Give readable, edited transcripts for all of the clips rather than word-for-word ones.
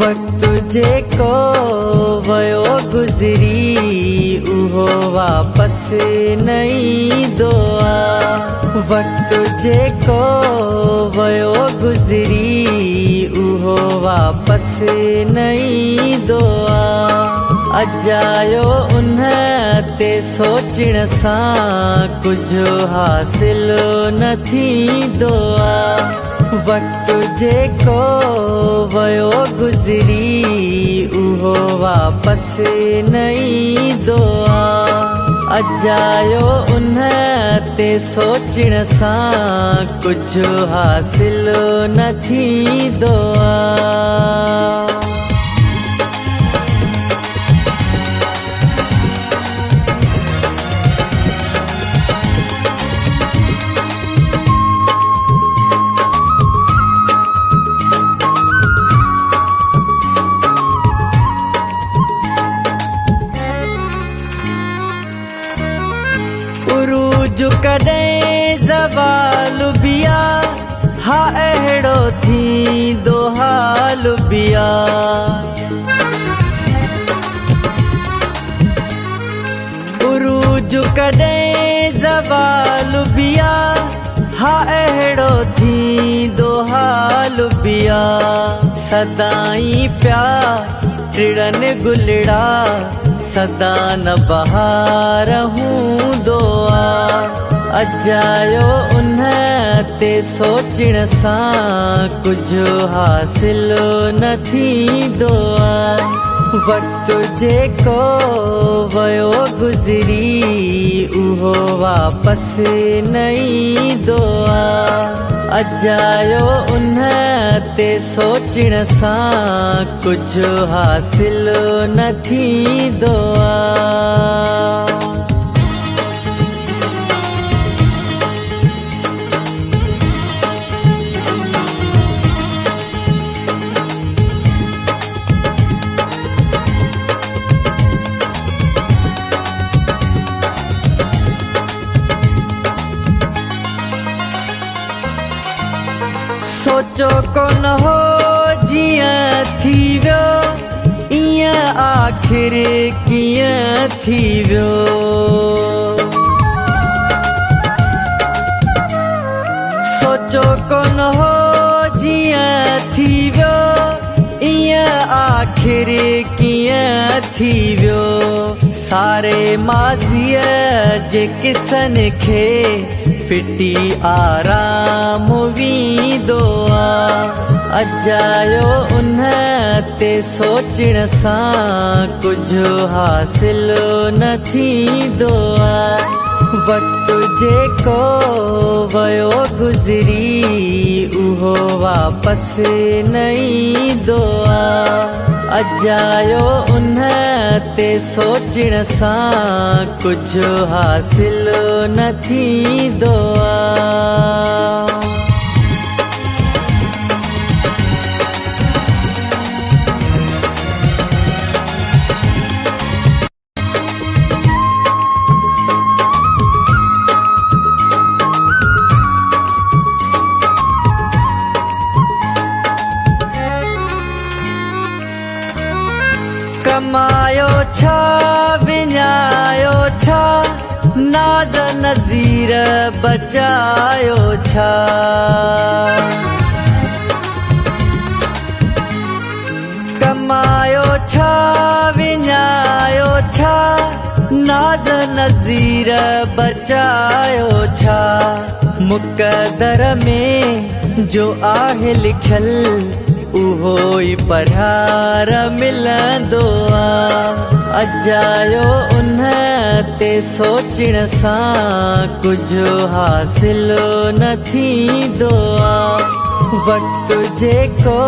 वक्त जेको वयो गुज़री उहो वापस न ईंदो आ। वक्त जेको वयो गुज़री उहो वापस न ईंदो आ। अजायो उन ते सोचण सां कुझु हासिल न थींदो आ। वक्त जेको वयो गुज़री उहो वापस न ईंदो आ। अजायो उन ते सोचण सां कुझु हासिल न थींदो आ। उरूज कॾहिं ज़वाल बिया हा अहिड़ो थींदो हाल बिया। उरूज कॾहिं ज़वाल बिया हा अहिड़ो थींदो हाल बिया। सदाई पिया टिड़नि गुलड़ा सदा न बहार हूंदो आ। अजायो उन ते सोचण सां कुझु हासिल न थींदो आ। वक्त जेको वयो गुज़री उहो वापस न ईंदो आ। अजायो उन ते सोचण सां कुझु हासिल न थींदो आ। सोचो कोन हो जीअं थी वियो ईअं आख़िर कीअं थी वियो। सोचो कोन हो जीअं थी वियो ईअं आख़िर कीअं थी वियो। सारे माज़ीअ जे किसनि खे फिटी आराम वींदो आ। अजायो उन ते सोचण सां कुझु हासिल न थींदो आ। वक्त जेको वयो गुज़री उहो वापस न ईंदो आ। अजायो उन ते सोचण सां कुझु हासिल न थींदो आ। कमायो छा विञायो छा नाज़ नज़ीर बचायो छा। कमायो छा विञायो छा नाज़ नज़ीर बचायो छा। मुक़दर में जो आहे लिखियल उहो ई पढ़ार मिलंदो आ। अजायो उन ते सोचण सां कुझु हासिल न थींदो आ। वक्त जेको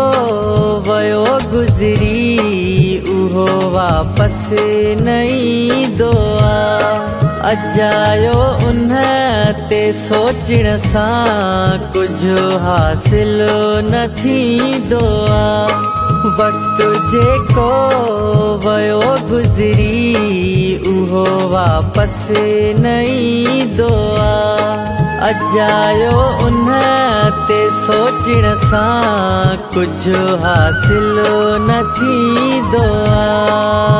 वयो गुज़री उहो वापस न ईंदो आ। अजायो उन ते सोचण सां कुझु हासिल न थींदो आ। वक्त जेको वयो गुज़री उहो वापस न ईंदो आ। अजायो उन ते सोचण सां कुझु हासिल न थींदो आहे।